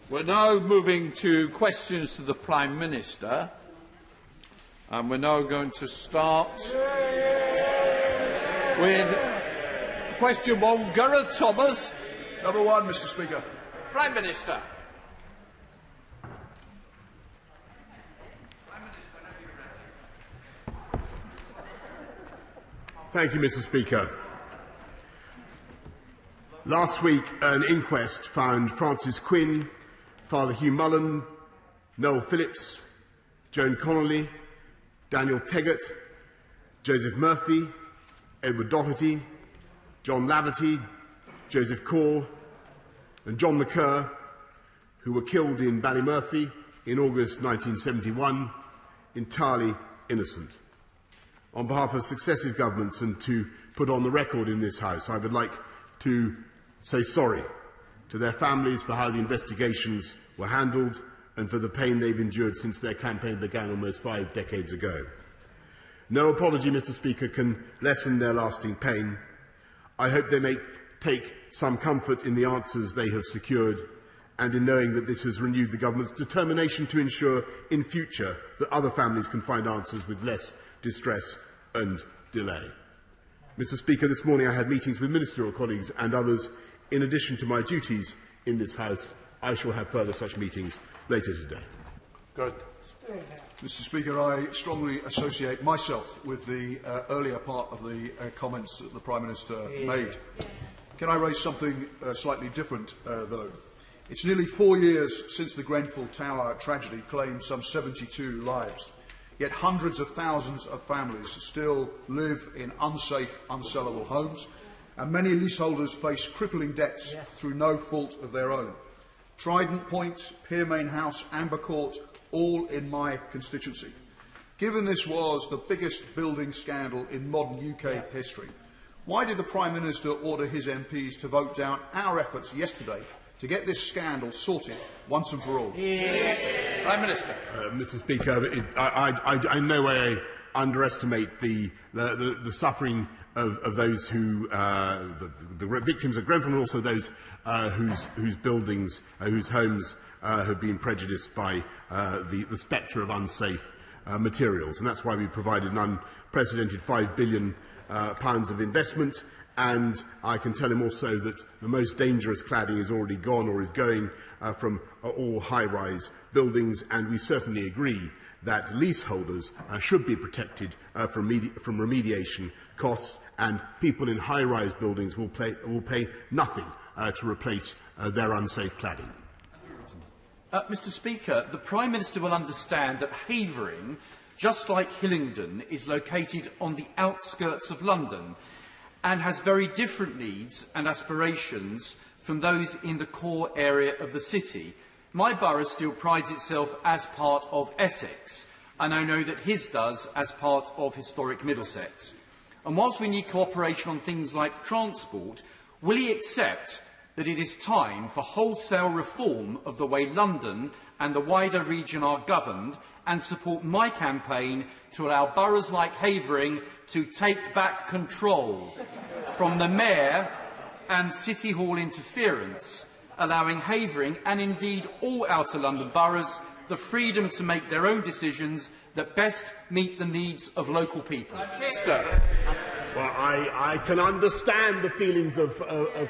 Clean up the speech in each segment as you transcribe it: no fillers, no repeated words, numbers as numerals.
We're now moving to questions to the Prime Minister, and we're now going to start with question 1, Gareth Thomas. Number 1, Mr. Speaker. Prime Minister. Thank you, Mr. Speaker. Last week, an inquest found Francis Quinn, Father Hugh Mullen, Noel Phillips, Joan Connolly, Daniel Teggett, Joseph Murphy, Edward Doherty, John Laverty, Joseph Call, and John McCurr, who were killed in Ballymurphy in August 1971, entirely innocent. On behalf of successive governments and to put on the record in this House, I would like to say sorry to their families for how the investigations were handled and for the pain they've endured since their campaign began almost 5 decades ago. No apology, Mr. Speaker, can lessen their lasting pain. I hope they may take some comfort in the answers they have secured and in knowing that this has renewed the government's determination to ensure in future that other families can find answers with less distress and delay. Mr. Speaker, this morning I had meetings with ministerial colleagues and others. In addition to my duties in this House, I shall have further such meetings later today. Good. Mr. Speaker, I strongly associate myself with the earlier part of the comments that the Prime Minister made. Can I raise something slightly different, though? It's nearly 4 years since the Grenfell Tower tragedy claimed some 72 lives. Yet hundreds of thousands of families still live in unsafe, unsellable homes, and many leaseholders face crippling debts through no fault of their own. Trident Point, Pearmain House, Amber Court, all in my constituency. Given this was the biggest building scandal in modern UK history, why did the Prime Minister order his MPs to vote down our efforts yesterday to get this scandal sorted once and for all? Prime Minister. Mr. Speaker, I in no way underestimate the suffering of those who, the victims of Grenfell, and also those whose buildings, whose homes have been prejudiced by the spectre of unsafe materials. And that's why we provided an unprecedented £5 billion of investment. And I can tell him also that the most dangerous cladding is already gone or is going from all high-rise buildings, and we certainly agree that leaseholders should be protected from remediation costs, and people in high-rise buildings will pay nothing to replace their unsafe cladding. Mr. Speaker, the Prime Minister will understand that Havering, just like Hillingdon, is located on the outskirts of London and has very different needs and aspirations from those in the core area of the city. My borough still prides itself as part of Essex, and I know that his does as part of historic Middlesex. And whilst we need cooperation on things like transport, will he accept that it is time for wholesale reform of the way London and the wider region are governed, and support my campaign to allow boroughs like Havering to take back control from the Mayor and City Hall interference, allowing Havering, and indeed all Outer London boroughs, the freedom to make their own decisions that best meet the needs of local people? Minister. Well, I can understand the feelings of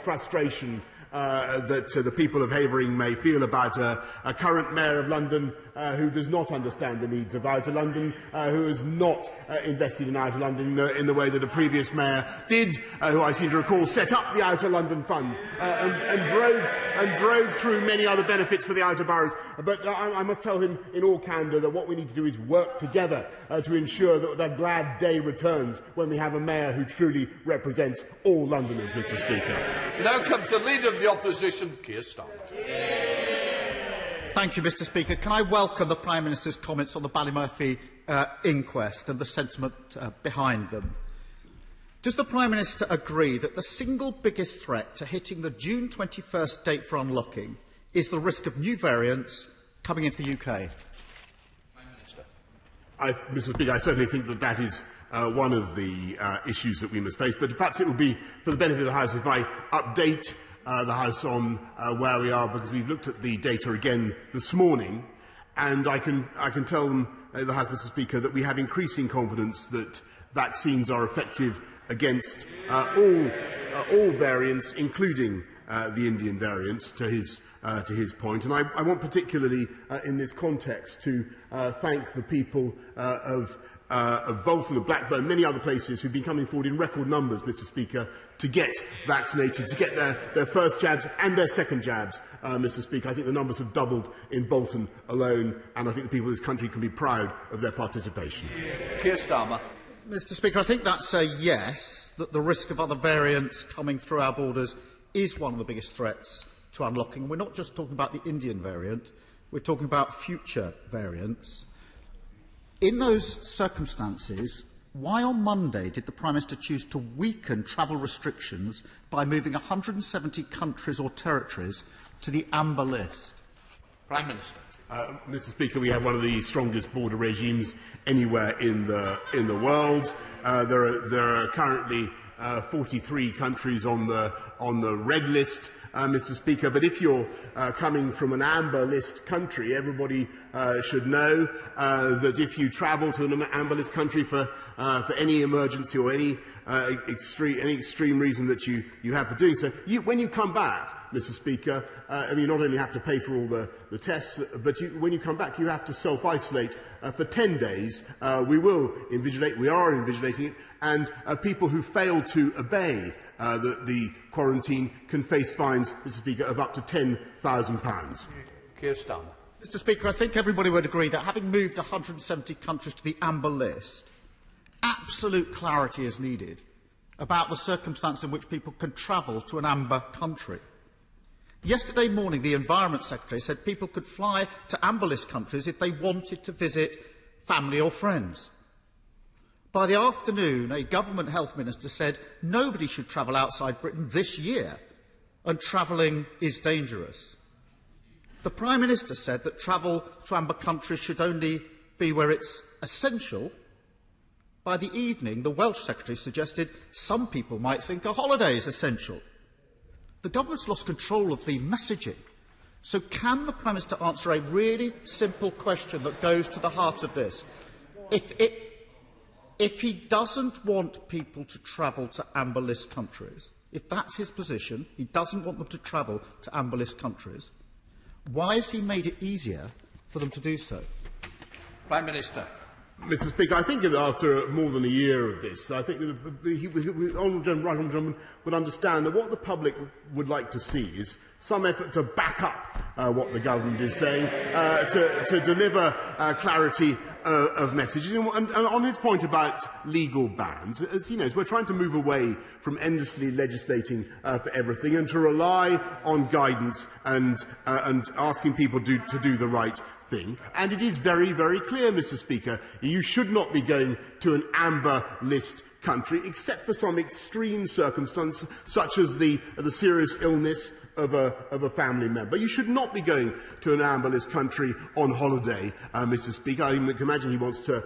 frustration that the people of Havering may feel about a current Mayor of London who does not understand the needs of Outer London, who has not invested in Outer London in the way that a previous Mayor did, who I seem to recall set up the Outer London Fund and drove through many other benefits for the outer boroughs. But I must tell him in all candour that what we need to do is work together to ensure that the glad day returns when we have a Mayor who truly represents all Londoners, Mr. Speaker. Now comes the Leader of the Opposition, Keir Starmer. Thank you, Mr. Speaker. Can I welcome the Prime Minister's comments on the Ballymurphy inquest and the sentiment behind them? Does the Prime Minister agree that the single biggest threat to hitting the June 21st date for unlocking is the risk of new variants coming into the UK? Prime Minister. Mr. Speaker, I certainly think that that is one of the issues that we must face, but perhaps it would be for the benefit of the House if I update the House on where we are, because we've looked at the data again this morning, and I can tell them, the House, Mr. Speaker, that we have increasing confidence that vaccines are effective against all variants, including the Indian variant, to his point. And I want particularly in this context to thank the people of Bolton, of Blackburn, many other places who've been coming forward in record numbers, Mr. Speaker, to get vaccinated, to get their first jabs and their second jabs, Mr. Speaker. I think the numbers have doubled in Bolton alone, and I think the people of this country can be proud of their participation. Keir Starmer. Mr. Speaker, I think that's a yes, that the risk of other variants coming through our borders is one of the biggest threats to unlocking. And we're not just talking about the Indian variant, we're talking about future variants. In those circumstances, why on Monday did the Prime Minister choose to weaken travel restrictions by moving 170 countries or territories to the amber list? Prime Minister. Mr. Speaker, we have one of the strongest border regimes anywhere in the world. There are currently 43 countries on the red list, Mr. Speaker. But if you're coming from an amber list country, everybody should know that if you travel to an amber list country for any emergency or any extreme reason that you have for doing so, when you come back, Mr. Speaker, you not only have to pay for all the tests, but when you come back, you have to self-isolate for 10 days. We are invigilating it, and people who fail to obey the quarantine can face fines, Mr. Speaker, of up to £10,000. Keir Starmer. Mr. Speaker, I think everybody would agree that having moved 170 countries to the amber list, absolute clarity is needed about the circumstance in which people can travel to an amber country. Yesterday morning, the Environment Secretary said people could fly to amber list countries if they wanted to visit family or friends. By the afternoon, a government health minister said nobody should travel outside Britain this year, and travelling is dangerous. The Prime Minister said that travel to amber countries should only be where it's essential. By the evening, the Welsh Secretary suggested some people might think a holiday is essential. The government's lost control of the messaging. So can the Prime Minister answer a really simple question that goes to the heart of this? If he doesn't want people to travel to amber list countries, if that's his position, he doesn't want them to travel to amber list countries, why has he made it easier for them to do so? Prime Minister. Mr. Speaker, I think that after more than a year of this, I think that the Honourable Gentleman would understand that what the public would like to see is some effort to back up what the government is saying, to deliver clarity of messages. And on his point about legal bans, as he knows, we're trying to move away from endlessly legislating for everything and to rely on guidance and asking people to do the right thing. And it is very, very clear, Mr. Speaker, you should not be going to an amber list country except for some extreme circumstance, such as the serious illness of a family member. You should not be going to an amber list country on holiday, Mr. Speaker. I can imagine he wants to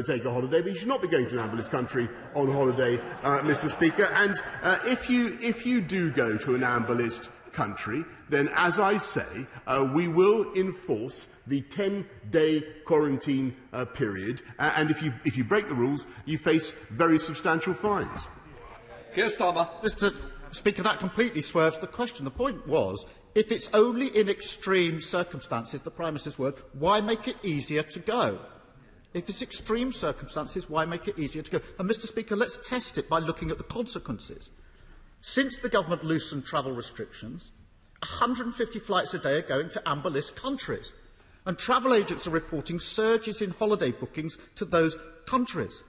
take a holiday, but you should not be going to an amber list country on holiday, Mr. Speaker. And if you do go to an amber list country, then, as I say, we will enforce the 10-day quarantine period, and if you break the rules, you face very substantial fines. Keir Starmer. Mr. Speaker, that completely swerves the question. The point was, if it's only in extreme circumstances, the Prime Minister's word, why make it easier to go? If it's extreme circumstances, why make it easier to go? And, Mr. Speaker, let's test it by looking at the consequences. Since the government loosened travel restrictions, 150 flights a day are going to amber list countries, and travel agents are reporting surges in holiday bookings to those countries.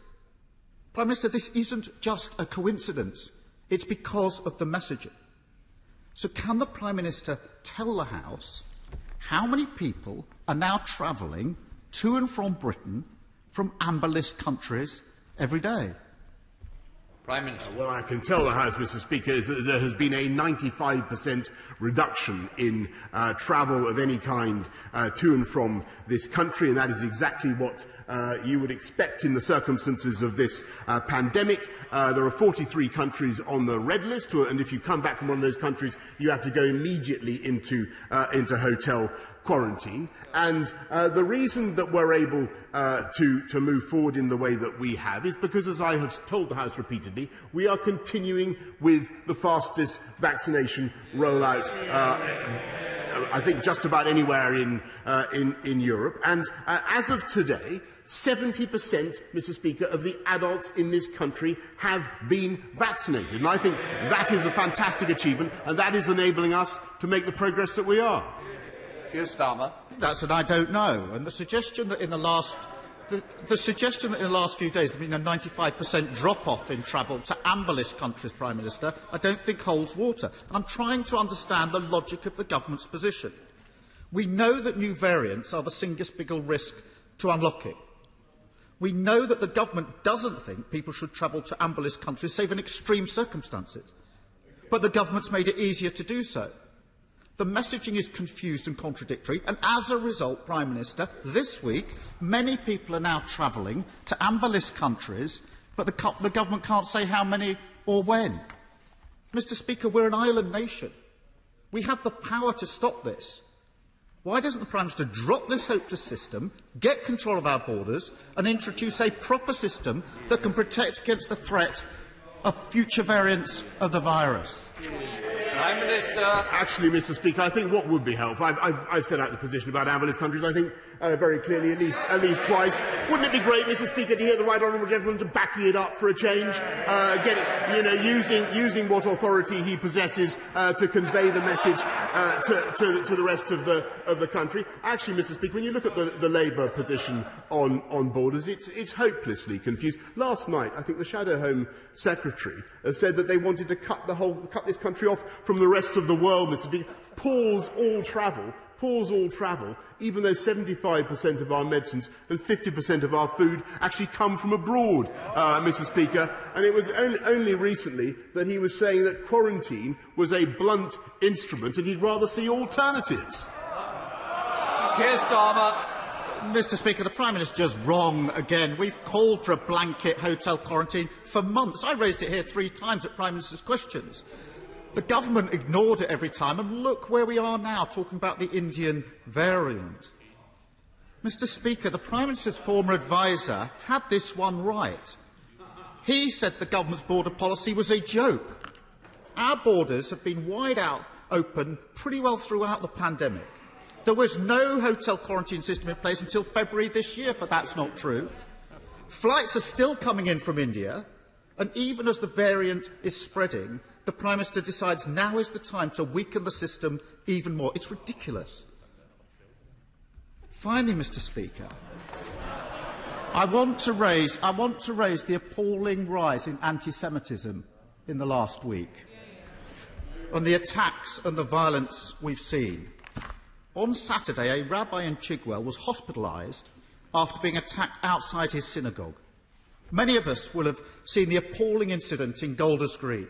Prime Minister, this isn't just a coincidence. It's because of the messaging. So can the Prime Minister tell the House how many people are now travelling to and from Britain from amber list countries every day? Prime Minister. Well, I can tell the House, Mr. Speaker, is that there has been a 95% reduction in travel of any kind to and from this country, and that is exactly what you would expect in the circumstances of this pandemic. There are 43 countries on the red list, and if you come back from one of those countries, you have to go immediately into hotel quarantine. And the reason that we're able to move forward in the way that we have is because, as I have told the House repeatedly, we are continuing with the fastest vaccination rollout, I think, just about anywhere in Europe. And as of today, 70%, Mr. Speaker, of the adults in this country have been vaccinated. And I think that is a fantastic achievement, and that is enabling us to make the progress that we are. Keir Starmer. That's an I don't know. And the suggestion that in the last few days there has been a 95% drop-off in travel to amber-list countries, Prime Minister, I don't think holds water. And I'm trying to understand the logic of the government's position. We know that new variants are the single biggest risk to unlocking. We know that the government doesn't think people should travel to amber-list countries, save in extreme circumstances. But the government's made it easier to do so. The messaging is confused and contradictory, and as a result, Prime Minister, this week, many people are now travelling to amber-list countries, but the government can't say how many or when. Mr. Speaker, we're an island nation. We have the power to stop this. Why doesn't the Prime Minister drop this hopeless system, get control of our borders, and introduce a proper system that can protect against the threat of future variants of the virus? Prime Minister. Actually, Mr. Speaker, I think what would be helpful, I've set out the position about amber-list countries, I think, very clearly, at least twice. Wouldn't it be great, Mr. Speaker, to hear the right honourable gentleman to backing it up for a change, using what authority he possesses to convey the message to the rest of the country? Actually, Mr. Speaker, when you look at the Labour position on borders, it's hopelessly confused. Last night, I think the Shadow Home Secretary has said that they wanted to cut this country off from the rest of the world, Mr. Speaker. Pause all travel, even though 75% of our medicines and 50% of our food actually come from abroad, Mr. Speaker. And it was only recently that he was saying that quarantine was a blunt instrument and he'd rather see alternatives. Keir Starmer. Mr. Speaker, the Prime Minister is just wrong again. We've called for a blanket hotel quarantine for months. I raised it here 3 times at Prime Minister's questions. The government ignored it every time, and look where we are now, talking about the Indian variant. Mr. Speaker, the Prime Minister's former adviser had this one right. He said the government's border policy was a joke. Our borders have been wide out open pretty well throughout the pandemic. There was no hotel quarantine system in place until February this year, but that's not true. Flights are still coming in from India, and even as the variant is spreading, the Prime Minister decides now is the time to weaken the system even more. It's ridiculous. Finally, Mr. Speaker, I want to raise the appalling rise in anti-Semitism in the last week, and the attacks and the violence we've seen. On Saturday, a rabbi in Chigwell was hospitalised after being attacked outside his synagogue. Many of us will have seen the appalling incident in Golders Green,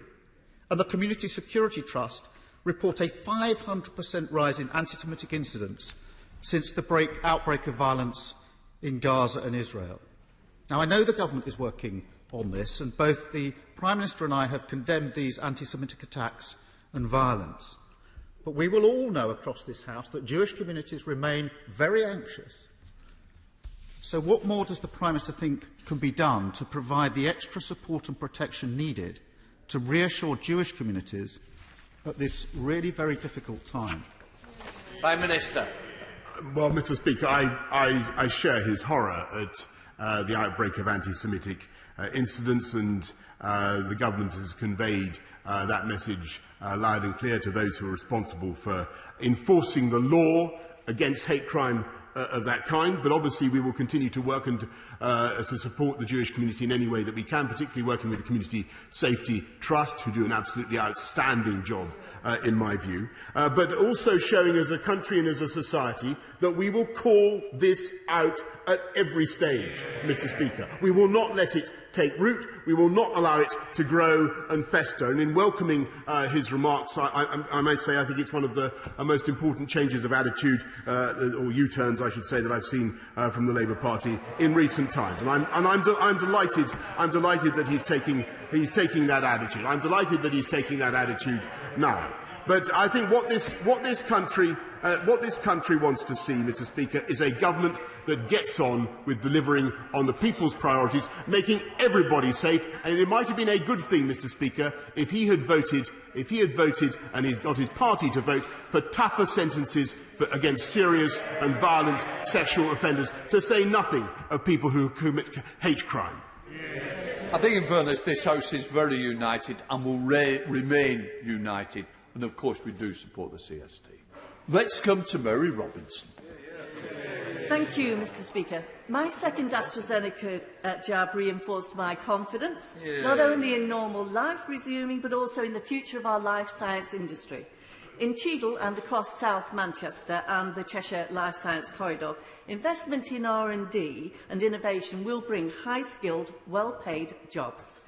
and the Community Security Trust report a 500% rise in anti-Semitic incidents since the outbreak of violence in Gaza and Israel. Now, I know the government is working on this, and both the Prime Minister and I have condemned these anti-Semitic attacks and violence. But we will all know across this House that Jewish communities remain very anxious. So what more does the Prime Minister think can be done to provide the extra support and protection needed to reassure Jewish communities at this really very difficult time? Prime Minister. Well, Mr. Speaker, I share his horror at the outbreak of anti-Semitic incidents, and the government has conveyed that message loud and clear to those who are responsible for enforcing the law against hate crime of that kind. But obviously we will continue to work and to support the Jewish community in any way that we can, particularly working with the Community Safety Trust, who do an absolutely outstanding job, in my view, but also showing as a country and as a society that we will call this out at every stage, Mr. Speaker. We will not let it take root. We will not allow it to grow and fester. And in welcoming his remarks, I may say I think it's one of the most important changes of attitude, or U-turns, I should say, that I've seen from the Labour Party in recent times. And I'm delighted. I'm delighted that he's taking that attitude. I'm delighted that he's taking that attitude now. But I think what this country wants to see, Mr. Speaker, is a government that gets on with delivering on the people's priorities, making everybody safe. And it might have been a good thing, Mr. Speaker, if he had voted and he's got his party to vote for tougher sentences against serious and violent sexual offenders, to say nothing of people who commit hate crime. I think, in fairness, this House is very united and will remain united. And, of course, we do support the CST. Let's come to Mary Robinson. Thank you, Mr. Speaker. My second AstraZeneca jab reinforced my confidence, not only in normal life resuming, but also in the future of our life science industry. In Cheadle and across South Manchester and the Cheshire Life Science Corridor, investment in R&D and innovation will bring high-skilled, well-paid jobs.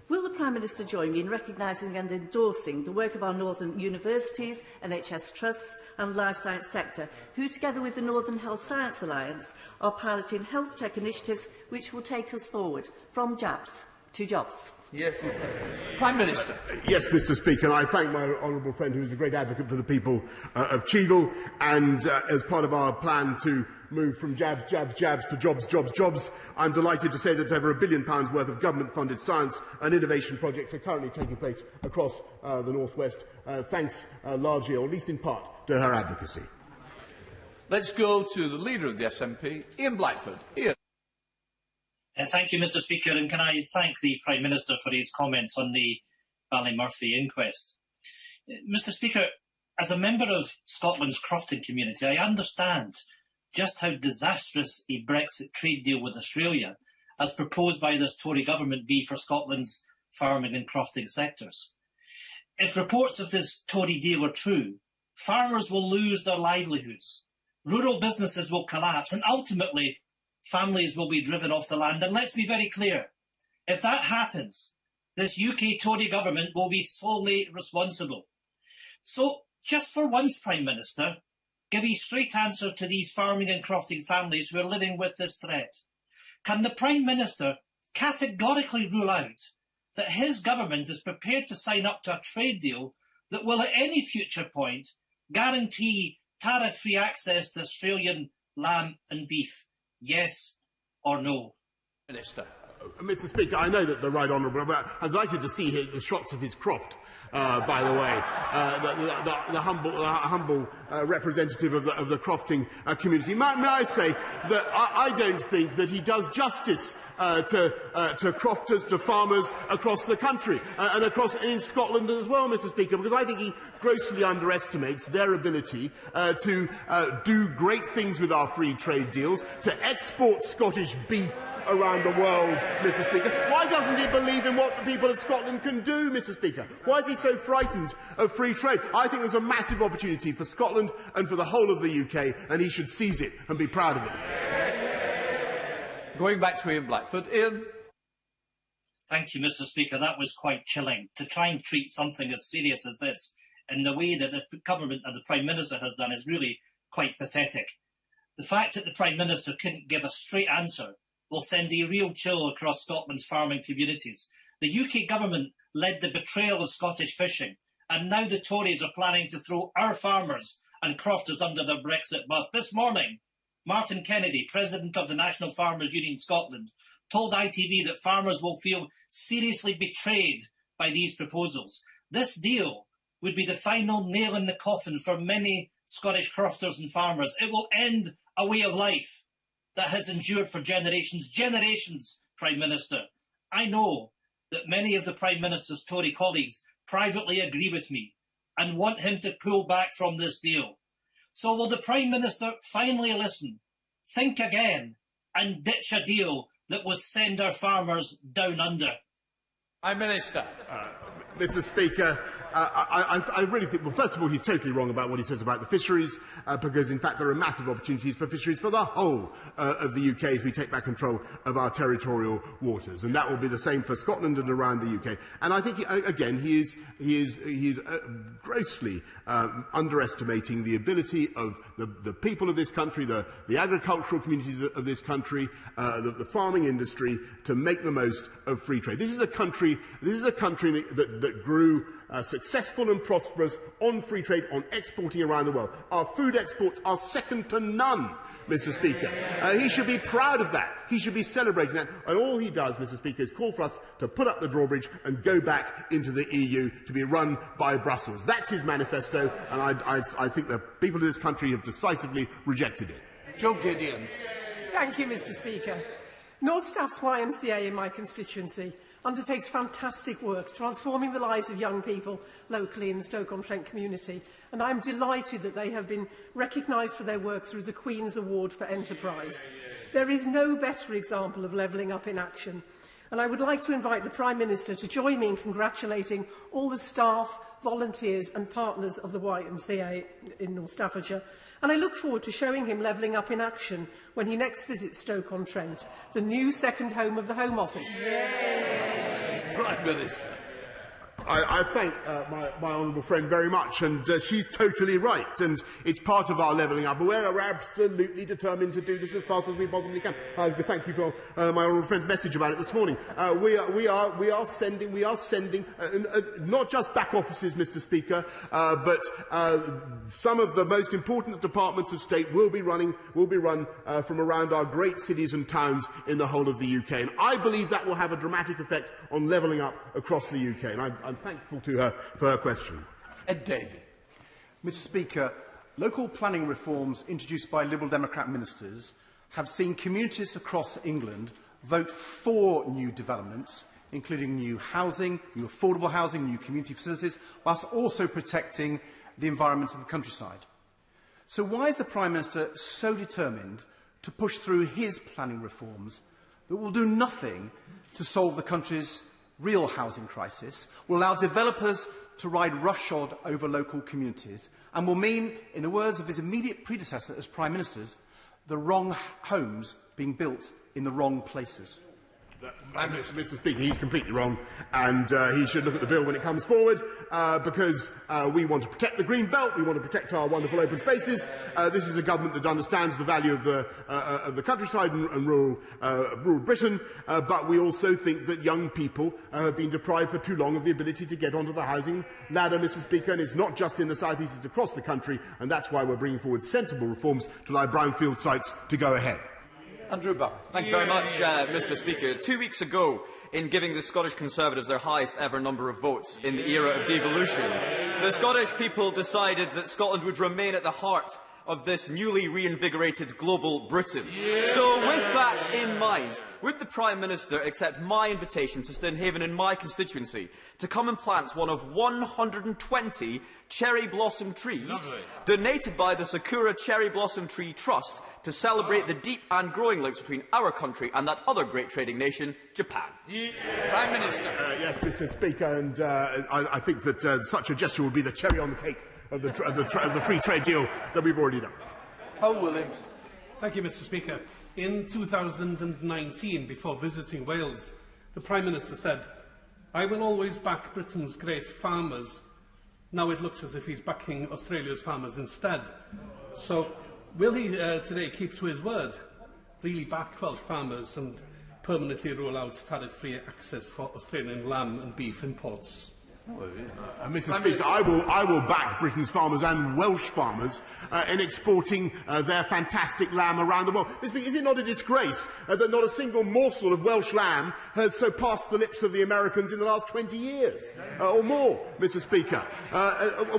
Will the Prime Minister join me in recognising and endorsing the work of our northern universities, NHS trusts and life science sector, who, together with the Northern Health Science Alliance, are piloting health tech initiatives which will take us forward from jabs to jobs? Yes. Prime Minister. Yes, Mr. Speaker, and I thank my honourable friend, who is a great advocate for the people of Cheadle, and as part of our plan to move from jabs to jobs, I'm delighted to say that over £1 billion worth of government-funded science and innovation projects are currently taking place across the North West, thanks largely, or at least in part, to her advocacy. Let's go to the Leader of the SNP, Ian Blackford. Ian. Thank you, Mr. Speaker, and can I thank the Prime Minister for his comments on the Ballymurphy inquest. Mr. Speaker, as a member of Scotland's crofting community, I understand just how disastrous a Brexit trade deal with Australia, as proposed by this Tory government, be for Scotland's farming and crofting sectors. If reports of this Tory deal are true, farmers will lose their livelihoods, rural businesses will collapse, and ultimately families will be driven off the land. And let's be very clear, if that happens, this UK Tory government will be solely responsible. So, just for once, Prime Minister, give a straight answer to these farming and crofting families who are living with this threat. Can the Prime Minister categorically rule out that his government is prepared to sign up to a trade deal that will at any future point guarantee tariff-free access to Australian lamb and beef? Yes or no? Minister. Mr. Speaker, I know that the Right Honourable, I'm delighted to see the shots of his croft, by the way, the humble representative of the crofting community. May I say that I don't think that he does justice to crofters, to farmers across the country, and in Scotland as well, Mr. Speaker, because I think he grossly underestimates their ability to do great things with our free trade deals, to export Scottish beef around the world, Mr. Speaker. Why doesn't he believe in what the people of Scotland can do, Mr. Speaker? Why is he so frightened of free trade? I think there's a massive opportunity for Scotland and for the whole of the UK, and he should seize it and be proud of it. Going back to Ian Blackford. Ian. Thank you, Mr. Speaker. That was quite chilling. To try and treat something as serious as this in the way that the government and the Prime Minister has done is really quite pathetic. The fact that the Prime Minister couldn't give a straight answer will send a real chill across Scotland's farming communities. The UK government led the betrayal of Scottish fishing, and now the Tories are planning to throw our farmers and crofters under their Brexit bus. This morning, Martin Kennedy, President of the National Farmers Union Scotland, told ITV that farmers will feel seriously betrayed by these proposals. This deal would be the final nail in the coffin for many Scottish crofters and farmers. It will end a way of life that has endured for generations. Generations, Prime Minister. I know that many of the Prime Minister's Tory colleagues privately agree with me and want him to pull back from this deal. So will the Prime Minister finally listen, think again, and ditch a deal that would send our farmers down under? Prime Minister. Mr. Speaker, I really think, well, first of all, he's totally wrong about what he says about the fisheries, because, in fact, there are massive opportunities for fisheries for the whole of the UK as we take back control of our territorial waters. And that will be the same for Scotland and around the UK. And I think, again, he is grossly underestimating the ability of the people of this country, the agricultural communities of this country, the farming industry, to make the most of free trade. This is a country that grew successful and prosperous on free trade, on exporting around the world. Our food exports are second to none, Mr. Speaker. He should be proud of that. He should be celebrating that. And all he does, Mr. Speaker, is call for us to put up the drawbridge and go back into the EU to be run by Brussels. That's his manifesto, and I think the people of this country have decisively rejected it. Joe Gideon. Thank you, Mr. Speaker. North Staff's YMCA in my constituency undertakes fantastic work transforming the lives of young people locally in the Stoke-on-Trent community, and I am delighted that they have been recognised for their work through the Queen's Award for Enterprise. There is no better example of levelling up in action, and I would like to invite the Prime Minister to join me in congratulating all the staff, volunteers and partners of the YMCA in North Staffordshire, and I look forward to showing him levelling up in action when he next visits Stoke-on-Trent, the new second home of the Home Office. Prime Minister. I thank my honourable friend very much, and she's totally right, and it's part of our levelling up. We're absolutely determined to do this as fast as we possibly can. Thank you for my honourable friend's message about it this morning. We are sending not just back offices, Mr. Speaker, but some of the most important departments of state will be run from around our great cities and towns in the whole of the UK, and I believe that will have a dramatic effect on levelling up across the UK. And I'm thankful to her for her question. Ed Davey. Mr. Speaker, local planning reforms introduced by Liberal Democrat ministers have seen communities across England vote for new developments, including new housing, new affordable housing, new community facilities, whilst also protecting the environment of the countryside. So why is the Prime Minister so determined to push through his planning reforms that will do nothing to solve the country's real housing crisis, will allow developers to ride roughshod over local communities, and will mean, in the words of his immediate predecessor as Prime Ministers, the wrong homes being built in the wrong places? Mr. Speaker, he's completely wrong, and he should look at the bill when it comes forward, because we want to protect the green belt, we want to protect our wonderful open spaces. This is a government that understands the value of the countryside and rural Britain, but we also think that young people have been deprived for too long of the ability to get onto the housing ladder, Mr. Speaker, and it's not just in the South East, it's across the country, and that's why we're bringing forward sensible reforms to allow brownfield sites to go ahead. Andrew Barr. Thank you very much, Mr. Speaker. 2 weeks ago, in giving the Scottish Conservatives their highest ever number of votes in the era of devolution, the Scottish people decided that Scotland would remain at the heart of this newly reinvigorated global Britain. So with that in mind, would the Prime Minister accept my invitation to Stonehaven in my constituency to come and plant one of 120 cherry blossom trees donated by the Sakura Cherry Blossom Tree Trust to celebrate the deep and growing links between our country and that other great trading nation, Japan? Prime Minister. Yes, Mr. Speaker, and I think that such a gesture would be the cherry on the cake of the free trade deal that we've already done. Howell Williams. Thank you, Mr. Speaker. In 2019, before visiting Wales, the Prime Minister said, "I will always back Britain's great farmers." Now it looks as if he's backing Australia's farmers instead. So will he today keep to his word, really back Welsh farmers and permanently roll out tariff-free access for Australian lamb and beef imports? Mr. Speaker, I will back Britain's farmers and Welsh farmers in exporting their fantastic lamb around the world. Mr. Speaker, is it not a disgrace that not a single morsel of Welsh lamb has so passed the lips of the Americans in the last 20 years or more, Mr. Speaker?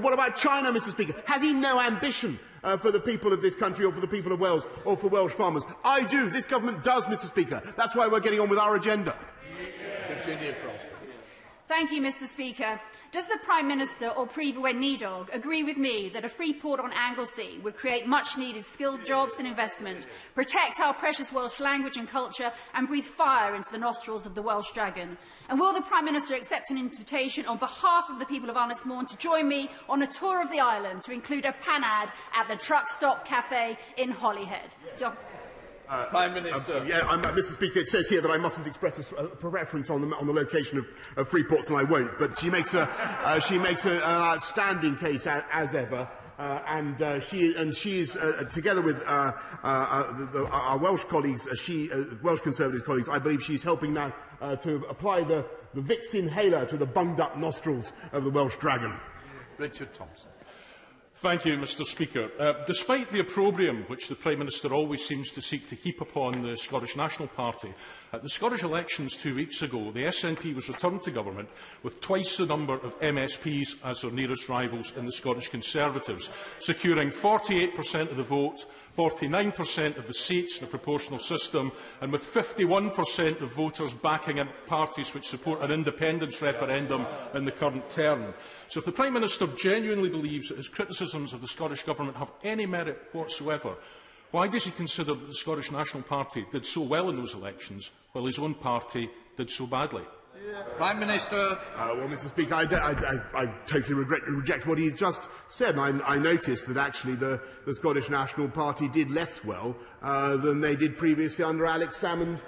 What about China, Mr. Speaker? Has he no ambition for the people of this country or for the people of Wales or for Welsh farmers? I do. This government does, Mr. Speaker. That's why we're getting on with our agenda. Virginia Cross. Thank you, Mr Speaker. Does the Prime Minister or Prif Weinidog agree with me that a free port on Anglesey would create much-needed skilled jobs and investment, protect our precious Welsh language and culture and breathe fire into the nostrils of the Welsh dragon? And will the Prime Minister accept an invitation on behalf of the people of Ynys Môn to join me on a tour of the island to include a panad at the Truck Stop Cafe in Holyhead? Prime Minister. Mr Speaker, it says here that I mustn't express a preference on the location of free ports, and I won't. But she makes an outstanding case as ever. She is together with our Welsh colleagues, Welsh Conservative colleagues. I believe she's helping now to apply the Vicks inhaler to the bunged-up nostrils of the Welsh dragon. Richard Thompson. Thank you, Mr Speaker. Despite the opprobrium which the Prime Minister always seems to seek to heap upon the Scottish National Party, at the Scottish elections 2 weeks ago, the SNP was returned to government with twice the number of MSPs as their nearest rivals in the Scottish Conservatives, securing 48% of the vote, 49% of the seats in a proportional system, and with 51% of voters backing in parties which support an independence referendum in the current term. So if the Prime Minister genuinely believes that his criticisms of the Scottish Government have any merit whatsoever, why does he consider that the Scottish National Party did so well in those elections, while his own party did so badly? Prime Minister. Well, Mr Speaker, I totally reject what he's just said. I noticed that actually the Scottish National Party did less well than they did previously under Alex Salmond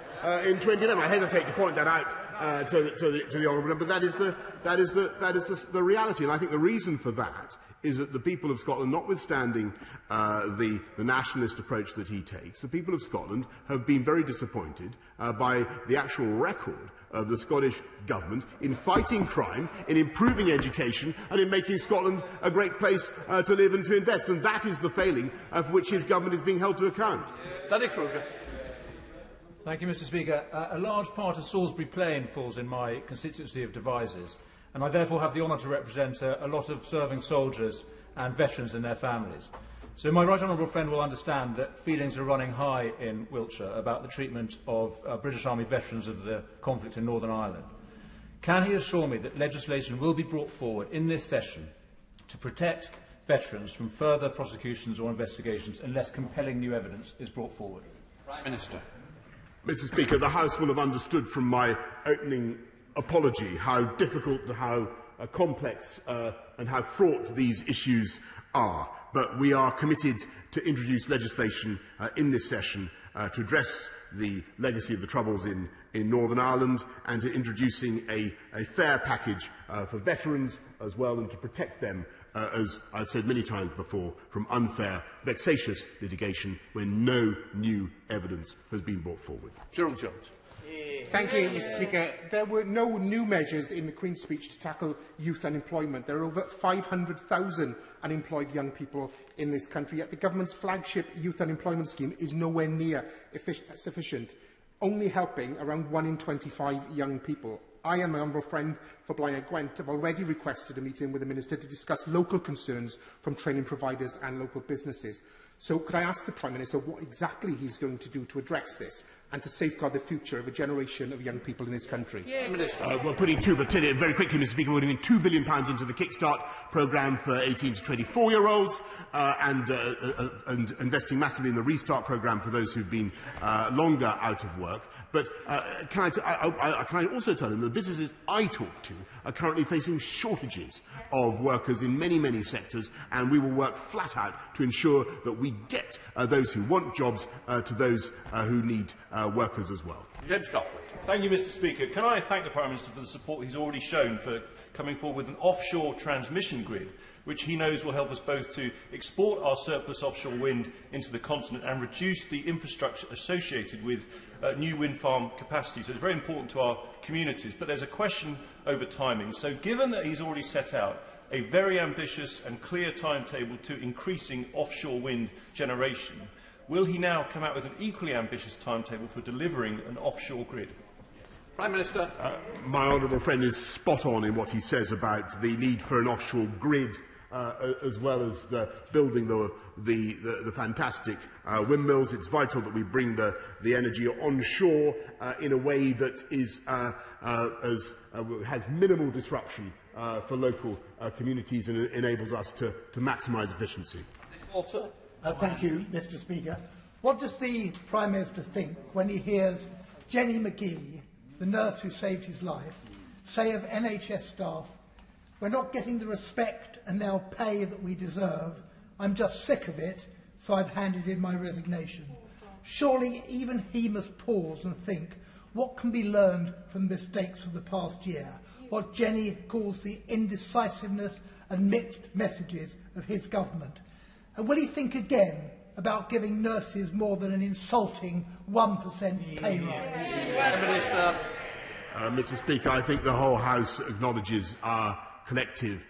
in 2011. I hesitate to point that out to the Honourable, but that is the reality. And I think the reason for that is that the people of Scotland, notwithstanding the nationalist approach that he takes, the people of Scotland have been very disappointed by the actual record of the Scottish Government in fighting crime, in improving education and in making Scotland a great place to live and to invest. And that is the failing of which his government is being held to account. Danny Kruger. Thank you, Mr Speaker. A large part of Salisbury Plain falls in my constituency of Devizes, and I therefore have the honour to represent a lot of serving soldiers and veterans and their families. So my right honourable friend will understand that feelings are running high in Wiltshire about the treatment of British Army veterans of the conflict in Northern Ireland. Can he assure me that legislation will be brought forward in this session to protect veterans from further prosecutions or investigations unless compelling new evidence is brought forward? Prime Minister. Mr Speaker, the House will have understood from my opening apology how difficult, how complex and how fraught these issues are. But we are committed to introduce legislation in this session to address the legacy of the Troubles in Northern Ireland and to introducing a fair package for veterans as well, and to protect them, as I've said many times before, from unfair, vexatious litigation when no new evidence has been brought forward. Gerald Jones. Thank you, Mr Speaker. There were no new measures in the Queen's speech to tackle youth unemployment. There are over 500,000 unemployed young people in this country, yet the government's flagship youth unemployment scheme is nowhere near sufficient, only helping around 1 in 25 young people. I and my honourable friend for Blaenau Gwent have already requested a meeting with the Minister to discuss local concerns from training providers and local businesses. So could I ask the Prime Minister what exactly he is going to do to address this and to safeguard the future of a generation of young people in this country? We're putting very quickly, Mr Speaker, we're putting £2 billion into the Kickstart programme for 18 to 24-year-olds and investing massively in the Restart programme for those who've been longer out of work. But can I also tell them that the businesses I talk to are currently facing shortages of workers in many, many sectors, and we will work flat out to ensure that we get those who want jobs to those who need workers as well. James Copley. Thank you, Mr Speaker. Can I thank the Prime Minister for the support he's already shown for coming forward with an offshore transmission grid, which he knows will help us both to export our surplus offshore wind into the continent and reduce the infrastructure associated with new wind farm capacity. So it's very important to our communities. But there's a question over timing. So given that he's already set out a very ambitious and clear timetable to increasing offshore wind generation, will he now come out with an equally ambitious timetable for delivering an offshore grid? Prime Minister. My honourable friend is spot on in what he says about the need for an offshore grid as well as building the fantastic windmills. It's vital that we bring the energy onshore in a way that is has minimal disruption for local communities and enables us to maximise efficiency. Thank you, Mr. Speaker. What does the Prime Minister think when he hears Jenny McGee, the nurse who saved his life, say of NHS staff, "We're not getting the respect and now pay that we deserve. I'm just sick of it, so I've handed in my resignation." Surely even he must pause and think what can be learned from the mistakes of the past year, what Jenny calls the indecisiveness and mixed messages of his government. And will he think again about giving nurses more than an insulting 1% pay rise? Mr. Speaker, I think the whole House acknowledges our collective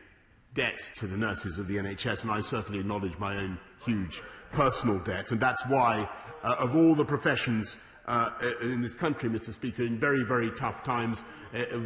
debt to the nurses of the NHS, and I certainly acknowledge my own huge personal debt. And that's why, of all the professions in this country, Mr. Speaker, in very, very tough times,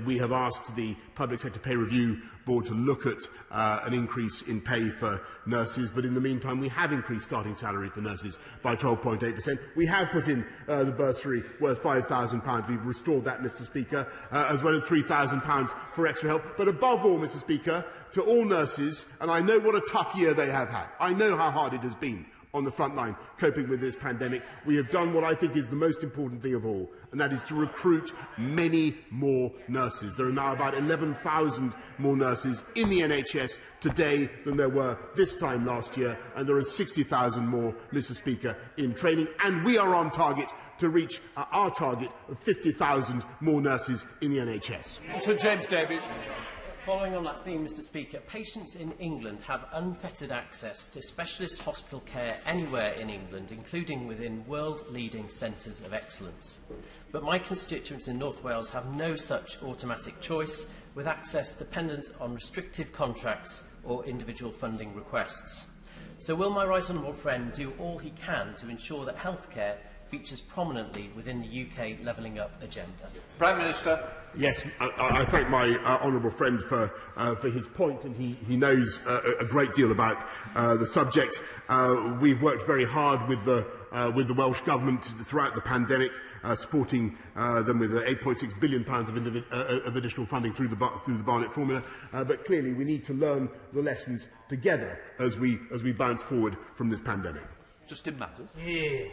we have asked the Public Sector Pay Review Board to look at an increase in pay for nurses, but in the meantime we have increased starting salary for nurses by 12.8%. We have put in the bursary worth £5,000. We've restored that, Mr. Speaker, as well as £3,000 for extra help. But above all, Mr. Speaker, to all nurses, and I know what a tough year they have had. I know how hard it has been on the front line coping with this pandemic. We have done what I think is the most important thing of all, and that is to recruit many more nurses. There are now about 11,000 more nurses in the NHS today than there were this time last year, and there are 60,000 more, Mr. Speaker, in training, and we are on target to reach our target of 50,000 more nurses in the NHS. To James Davies. Following on that theme, Mr. Speaker, patients in England have unfettered access to specialist hospital care anywhere in England, including within world-leading centres of excellence. But my constituents in North Wales have no such automatic choice, with access dependent on restrictive contracts or individual funding requests. So will my right honourable friend do all he can to ensure that healthcare features prominently within the UK Levelling Up agenda? Prime Minister. Yes, I thank my honourable friend for his point, and he knows a great deal about the subject. We've worked very hard with the Welsh Government throughout the pandemic, supporting them with £8.6 billion of additional funding through the Barnett formula. But clearly we need to learn the lessons together as we bounce forward from this pandemic. Justin Matters.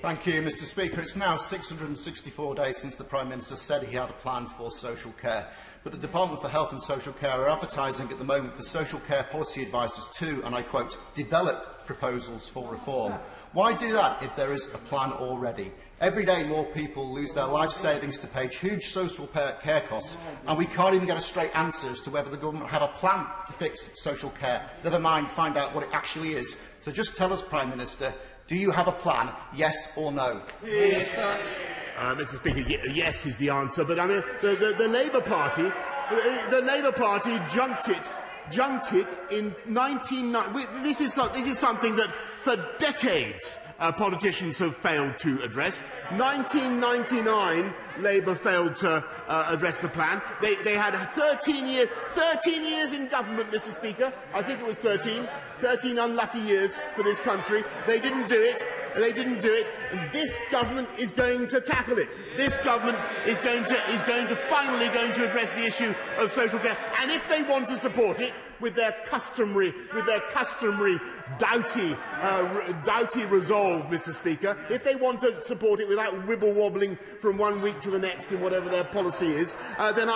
Thank you, Mr. Speaker. It's now 664 days since the Prime Minister said he had a plan for social care. But the Department for Health and Social Care are advertising at the moment for social care policy advisers to, and I quote, develop proposals for reform. Why do that if there is a plan already? Every day more people lose their life savings to pay huge social care costs, and we can't even get a straight answer as to whether the government have a plan to fix social care. Never mind find out what it actually is. So just tell us, Prime Minister, do you have a plan, yes or no? Mr. Speaker, yes is the answer, but I mean, the Labour Party junked it in 1990. This is something that for decades politicians have failed to address. 1999, Labour failed to address the plan. They had 13 years in government, Mr. Speaker. I think it was 13 unlucky years for this country. They didn't do it. And this government is going to tackle it. This government is finally going to address the issue of social care. And if they want to support it with their customary doughty resolve, Mr. Speaker, if they want to support it without wibble-wobbling from one week to the next in whatever their policy is, then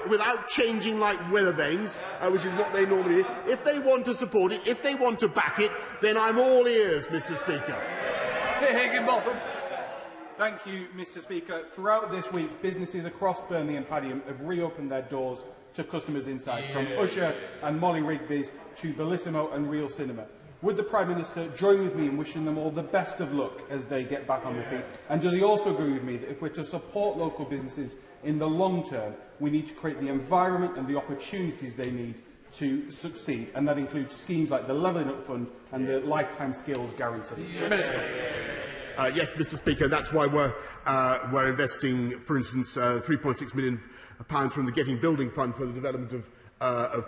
without changing like weather vanes, which is what they normally do, if they want to support it, if they want to back it, then I'm all ears, Mr. Speaker. Thank you, Mr. Speaker. Throughout this week, businesses across Burnley and Padiham have reopened their doors to customers inside, from Usher and Molly Rigby's to Bellissimo and Real Cinema. Would the Prime Minister join with me in wishing them all the best of luck as they get back on their feet? And does he also agree with me that if we're to support local businesses in the long term, we need to create the environment and the opportunities they need to succeed, and that includes schemes like the Levelling Up Fund and the Lifetime Skills Guarantee? Yes, Mr. Speaker, that's why we're investing, for instance, £3.6 million from the Getting Building Fund for the development of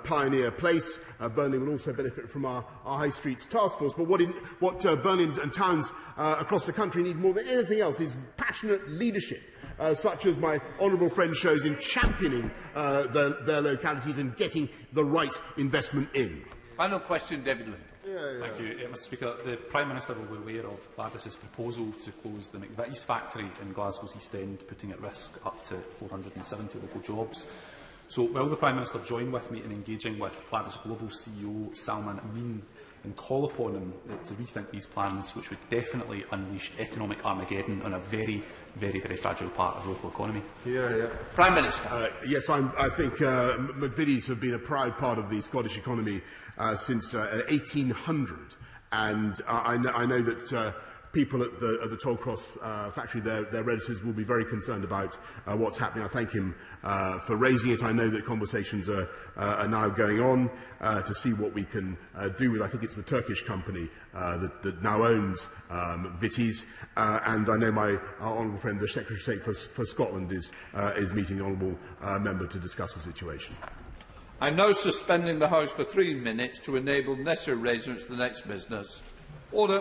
Pioneer Place. Burnley will also benefit from our High Streets Task Force. But what Burnley and towns across the country need more than anything else is passionate leadership, such as my honourable friend shows in championing their localities and getting the right investment in. Final question, David Lind. Thank you, Mr Speaker. The Prime Minister will be aware of Gladys's proposal to close the McVitie's factory in Glasgow's East End, putting at risk up to 470 local jobs. So will the Prime Minister join with me in engaging with Gladys Global CEO Salman Amin and call upon him to rethink these plans, which would definitely unleash economic Armageddon on a very, very, very fragile part of the local economy? Prime Minister. Yes, I think McVitie's have been a proud part of the Scottish economy since 1800, and I know that people at the Tollcross factory, their relatives, will be very concerned about what's happening. I thank him for raising it. I know that conversations are now going on to see what we can do with, I think it's the Turkish company that now owns McVitie's, and I know my honourable friend, the Secretary of State for Scotland, is meeting the honourable member to discuss the situation. I'm now suspending the House for 3 minutes to enable necessary arrangements for the next business. Order.